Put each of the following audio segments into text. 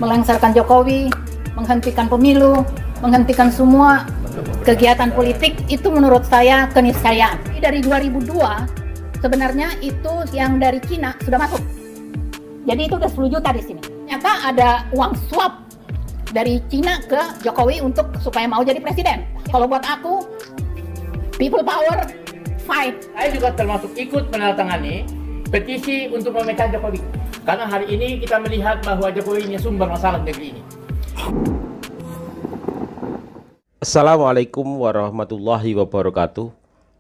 melengsarkan Jokowi, menghentikan pemilu, menghentikan semua kegiatan politik, itu menurut saya keniscayaan. Dari 2002 sebenarnya itu yang dari Cina sudah masuk. Jadi itu udah 10 juta di sini. Ternyata ada uang suap dari Cina ke Jokowi untuk supaya mau jadi presiden. Kalau buat aku, people power, fight. Saya juga termasuk ikut menandatangani petisi untuk memecah Jokowi. Karena hari ini kita melihat bahwa Jokowi ini sumber masalah negeri ini. Assalamualaikum warahmatullahi wabarakatuh.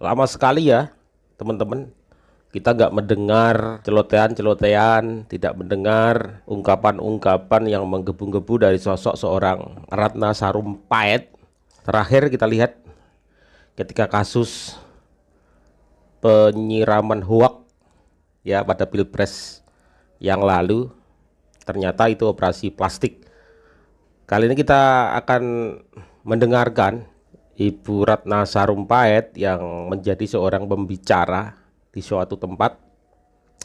Lama sekali ya teman-teman, kita nggak mendengar celotehan-celotehan, tidak mendengar ungkapan-ungkapan yang menggebu-gebu dari sosok seorang Ratna Sarumpait. Terakhir kita lihat ketika kasus penyiraman hoak ya pada Pilpres yang lalu, ternyata itu operasi plastik. Kali ini kita akan mendengarkan Ibu Ratna Sarumpait yang menjadi seorang pembicara di suatu tempat.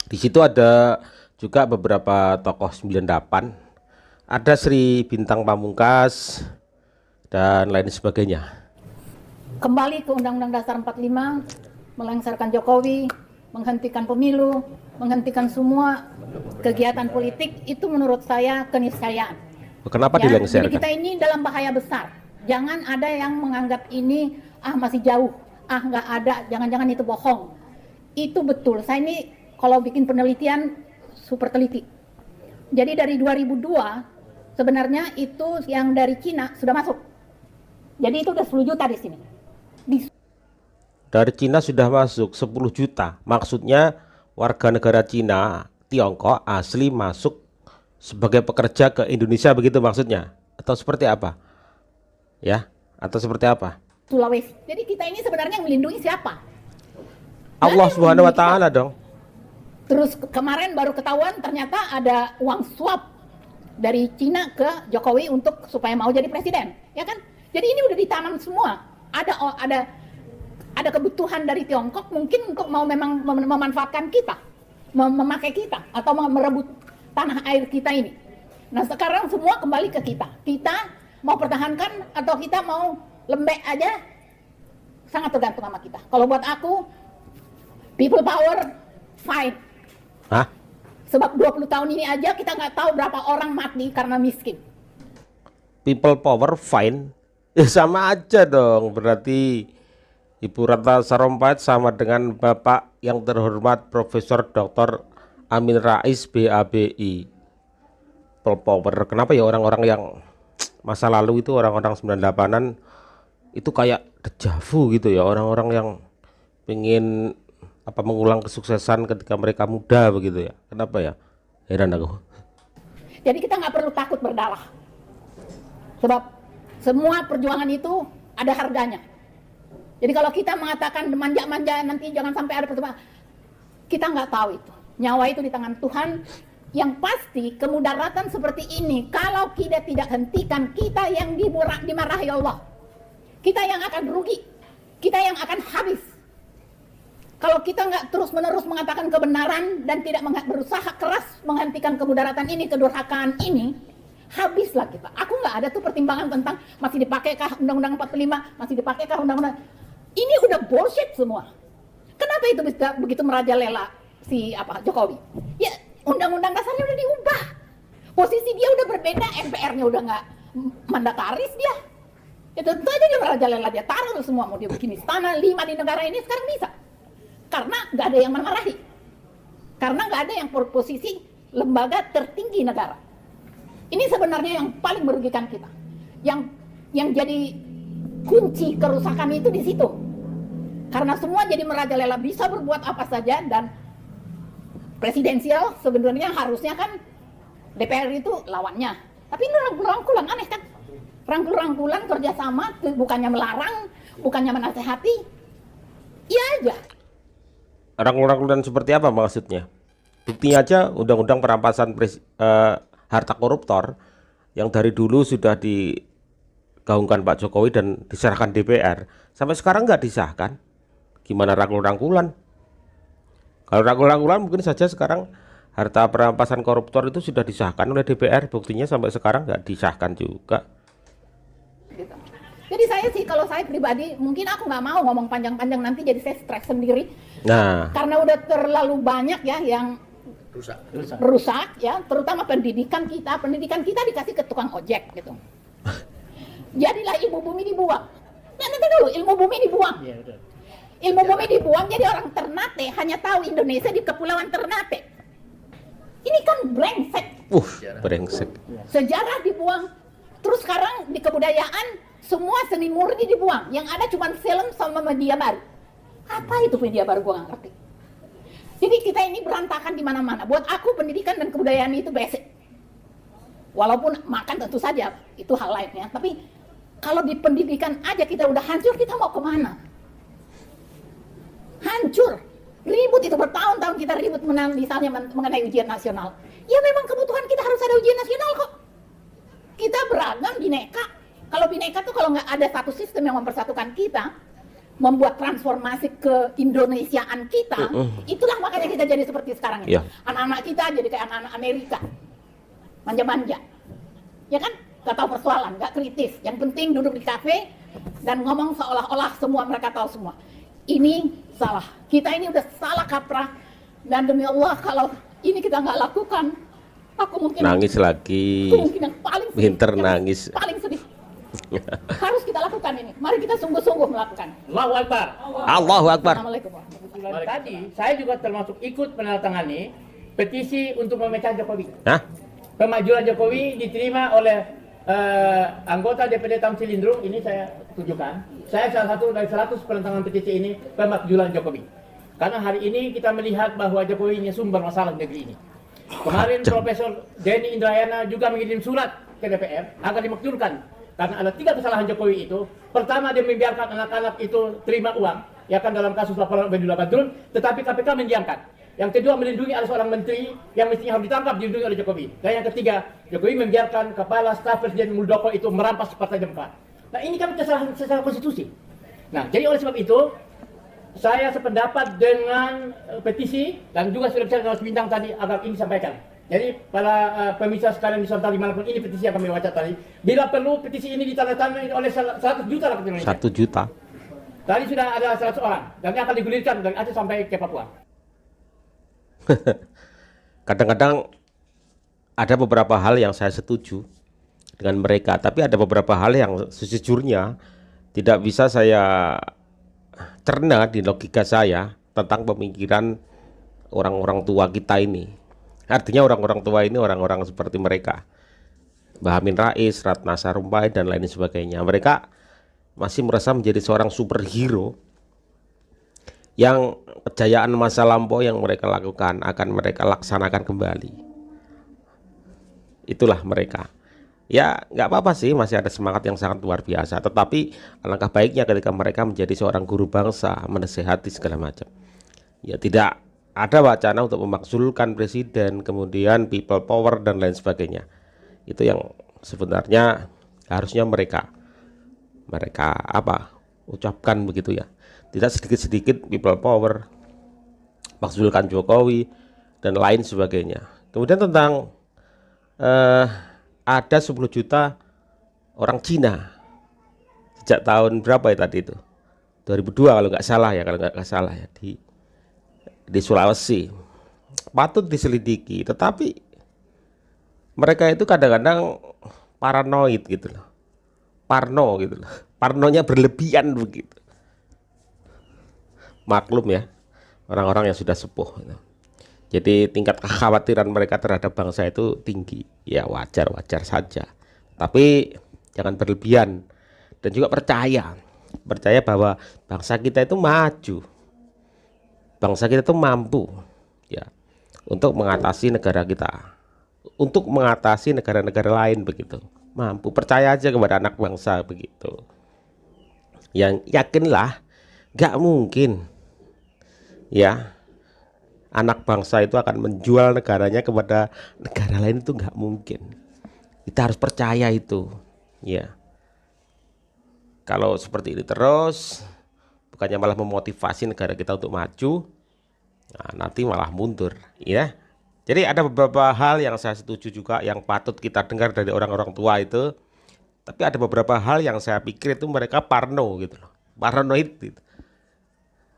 Di situ ada juga beberapa tokoh 98, ada Sri Bintang Pamungkas dan lain sebagainya. Kembali ke Undang-Undang Dasar 45, melengsarkan Jokowi, menghentikan pemilu, menghentikan semua kegiatan politik, itu menurut saya keniscayaan. Kenapa Ya, dilengsarkan? jadi kita ini dalam bahaya besar. Jangan ada yang menganggap ini masih jauh, nggak ada, jangan-jangan itu bohong. Itu betul. Saya ini kalau bikin penelitian super teliti. Jadi dari 2002 sebenarnya itu yang dari Cina sudah masuk. Jadi itu udah 10 juta di sini. Dari Cina sudah masuk 10 juta. Maksudnya warga negara Cina, Tiongkok asli masuk sebagai pekerja ke Indonesia, begitu maksudnya? Atau seperti apa? Ya, atau seperti apa? Sulawesi. Jadi kita ini sebenarnya yang melindungi siapa? Allah Yang Subhanahu wa melindungi Ta'ala kita. dong. Terus kemarin baru ketahuan ternyata ada uang suap dari Cina ke Jokowi untuk supaya mau jadi presiden, ya kan? Jadi ini udah ditanam semua. Ada kebutuhan dari Tiongkok mungkin untuk mau memang memanfaatkan kita, memakai kita atau merebut tanah air kita ini. Nah sekarang semua kembali ke kita. Kita mau pertahankan atau kita mau lembek aja, sangat tergantung sama kita. Kalau buat aku, people power, fight. Hah? Sebab 20 tahun ini aja kita nggak tahu berapa orang mati karena miskin. People power fine. Ya sama aja dong. Berarti Ibu Ratna Sarumpait sama dengan Bapak yang terhormat Profesor Dr. Amin Rais BABI. People power. Kenapa ya orang-orang yang masa lalu itu, orang-orang 98-an itu kayak dejavu gitu ya, orang-orang yang pengen mengulang kesuksesan ketika mereka muda begitu ya. Kenapa ya? Heran aku. Jadi kita nggak perlu takut berdarah. Sebab semua perjuangan itu ada harganya. Jadi kalau kita mengatakan manja-manja nanti jangan sampai ada perjuangan, kita nggak tahu itu. Nyawa itu di tangan Tuhan. Yang pasti kemudaratan seperti ini kalau kita tidak hentikan, kita yang dimarahi Allah. Kita yang akan rugi. Kita yang akan habis. Kalau kita nggak terus-menerus mengatakan kebenaran dan tidak berusaha keras menghentikan kemudaratan ini, kedurhakaan ini, habislah kita. Aku nggak ada tuh pertimbangan tentang masih dipakai-kah Undang-Undang 45, masih dipakai-kah Undang-Undang. Ini udah bullshit semua. Kenapa itu bisa begitu merajalela si Jokowi? Ya, Undang-Undang dasarnya udah diubah. Posisi dia udah berbeda, MPR-nya udah nggak mandataris dia. Ya tentu aja dia merajalela, dia taruh semua, mau dia bikin istana 5 di negara ini sekarang bisa. Karena nggak ada yang memarahi. Karena nggak ada yang posisi lembaga tertinggi negara. Ini sebenarnya yang paling merugikan kita. Yang jadi kunci kerusakan itu di situ. Karena semua jadi merajalela, bisa berbuat apa saja, dan presidensial sebenarnya harusnya kan DPR itu lawannya. Tapi ini rangkulan, aneh kan? Rangkul-rangkulan kerjasama, bukannya melarang, bukannya menasehati. Iya aja. Rangkul-rangkulan seperti apa maksudnya? Buktinya aja undang-undang perampasan harta koruptor yang dari dulu sudah digaungkan Pak Jokowi dan diserahkan DPR, sampai sekarang nggak disahkan. Gimana rangkul-rangkulan? Kalau rangkul-rangkulan mungkin saja sekarang harta perampasan koruptor itu sudah disahkan oleh DPR, buktinya sampai sekarang nggak disahkan juga. Gitu. Jadi saya sih, kalau saya pribadi, mungkin aku nggak mau ngomong panjang-panjang, nanti jadi saya stres sendiri. Nah, Karena udah terlalu banyak ya yang rusak ya, terutama pendidikan kita dikasih ke tukang ojek gitu. Jadilah ilmu bumi dibuang. Nah, nanti dulu ilmu bumi dibuang. Iya, betul. Ilmu bumi dibuang, jadi orang Ternate hanya tahu Indonesia di Kepulauan Ternate. Ini kan brengsek. brengsek. Sejarah dibuang. Terus sekarang di kebudayaan semua seni murni dibuang. Yang ada cuma film sama media baru. Apa itu media baru, gua nggak ngerti. Jadi kita ini berantakan di mana-mana. Buat aku pendidikan dan kebudayaan itu basic. Walaupun makan tentu saja itu hal lainnya. Tapi kalau di pendidikan aja kita udah hancur, kita mau kemana? Hancur. Ribut itu bertahun-tahun kita ribut misalnya mengenai ujian nasional. Ya memang kebutuhan kita harus ada ujian nasional kok. Kita beragam, bineka. Kalau bineka tuh kalau nggak ada satu sistem yang mempersatukan kita, membuat transformasi ke Indonesiaan kita, itulah makanya kita jadi seperti sekarang ini. Iya. Anak-anak kita jadi kayak anak-anak Amerika, manja-manja, ya kan? Gak tahu persoalan, gak kritis. Yang penting duduk di kafe dan ngomong seolah-olah semua mereka tahu semua. Ini salah. Kita ini udah salah kaprah. Dan demi Allah kalau ini kita nggak lakukan, aku mungkin Nangis lagi. aku mungkin yang paling sedih, Pinter yang nangis. paling sedih. Harus kita lakukan ini. Mari kita sungguh-sungguh melakukan. Allahu Akbar. Allahu Akbar. Assalamualaikum warahmatullahi Bulan tadi saya juga termasuk ikut menandatangani petisi untuk memecah Jokowi. Hah? Pemajuan Jokowi diterima oleh anggota DPD Tamsil Lindrung. Ini saya tunjukkan. Saya salah satu dari 100 penandatangan petisi ini pemajuan Jokowi. Karena hari ini kita melihat bahwa Jokowi ini sumber masalah negeri ini. Kemarin Profesor Denny Indrayana juga mengirim surat ke DPR agar dimakzulkan. Karena ada 3 kesalahan Jokowi itu. Pertama, dia membiarkan anak-anak itu terima uang, ya kan, dalam kasus laporan Ubedillah Badrun, tetapi KPK mendiamkan. Yang kedua, melindungi ada seorang menteri yang mestinya harus ditangkap, dilindungi oleh Jokowi. Dan yang ketiga, Jokowi membiarkan kepala staf Presiden Muldoko itu merampas Partai Demokrat. Nah, ini kan kesalahan secara konstitusi. Nah, jadi oleh sebab itu, saya sependapat dengan petisi dan juga sudah bicara dengan Mas Bintang tadi agar ini disampaikan. Jadi para pemirsa sekalian di Nusantara dimanapun, ini petisi yang kami baca tadi. Bila perlu petisi ini ditandatangani oleh 100 juta rakyat Indonesia. 1 juta. Tadi sudah ada 100 orang dan ini akan digulirkan dari Aceh sampai ke Papua. Kadang-kadang ada beberapa hal yang saya setuju dengan mereka, tapi ada beberapa hal yang sejujurnya tidak bisa saya cerna di logika saya tentang pemikiran orang-orang tua kita ini. Artinya orang-orang tua ini orang-orang seperti mereka, Mbah Amin Rais, Ratna Sarumpait dan lain sebagainya. Mereka masih merasa menjadi seorang superhero yang kejayaan masa lampau yang mereka lakukan akan mereka laksanakan kembali. Itulah mereka. Ya nggak apa-apa sih, masih ada semangat yang sangat luar biasa. Tetapi alangkah baiknya ketika mereka menjadi seorang guru bangsa, menasehati segala macam. Ya tidak ada wacana untuk memakzulkan presiden, kemudian people power dan lain sebagainya. Itu yang sebenarnya harusnya mereka ucapkan begitu ya. Tidak sedikit-sedikit people power, makzulkan Jokowi dan lain sebagainya. Kemudian tentang ada 10 juta orang Cina sejak tahun berapa ya tadi itu? 2002 kalau nggak salah ya, di Sulawesi. Patut diselidiki, tetapi mereka itu kadang-kadang paranoid gitu loh. Parnonya berlebihan begitu. Maklum ya, orang-orang yang sudah sepuh gitu. Jadi tingkat kekhawatiran mereka terhadap bangsa itu tinggi. Ya wajar saja. Tapi jangan berlebihan dan juga percaya bahwa bangsa kita itu maju. Bangsa kita itu mampu ya untuk mengatasi negara kita, untuk mengatasi negara-negara lain begitu. Mampu, percaya aja kepada anak bangsa begitu. Yang yakinlah, nggak mungkin ya anak bangsa itu akan menjual negaranya kepada negara lain, itu nggak mungkin. Kita harus percaya itu ya. Kalau seperti ini terus, bukannya malah memotivasi negara kita untuk maju, nah, nanti malah mundur ya. Jadi ada beberapa hal yang saya setuju juga yang patut kita dengar dari orang-orang tua itu. Tapi ada beberapa hal yang saya pikir itu mereka parno gitu loh. Paranoid gitu.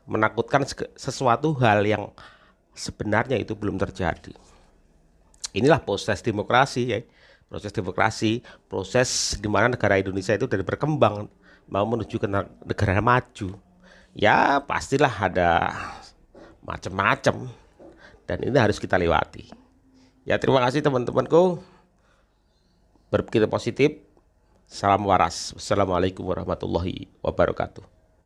Menakutkan sesuatu hal yang sebenarnya itu belum terjadi. Inilah proses demokrasi ya. Proses demokrasi, proses di mana negara Indonesia itu dari berkembang mau menuju ke negara maju. Ya, pastilah ada macam-macam dan ini harus kita lewati. Ya, terima kasih teman-temanku. Berpikir positif. Salam waras. Wassalamualaikum warahmatullahi wabarakatuh.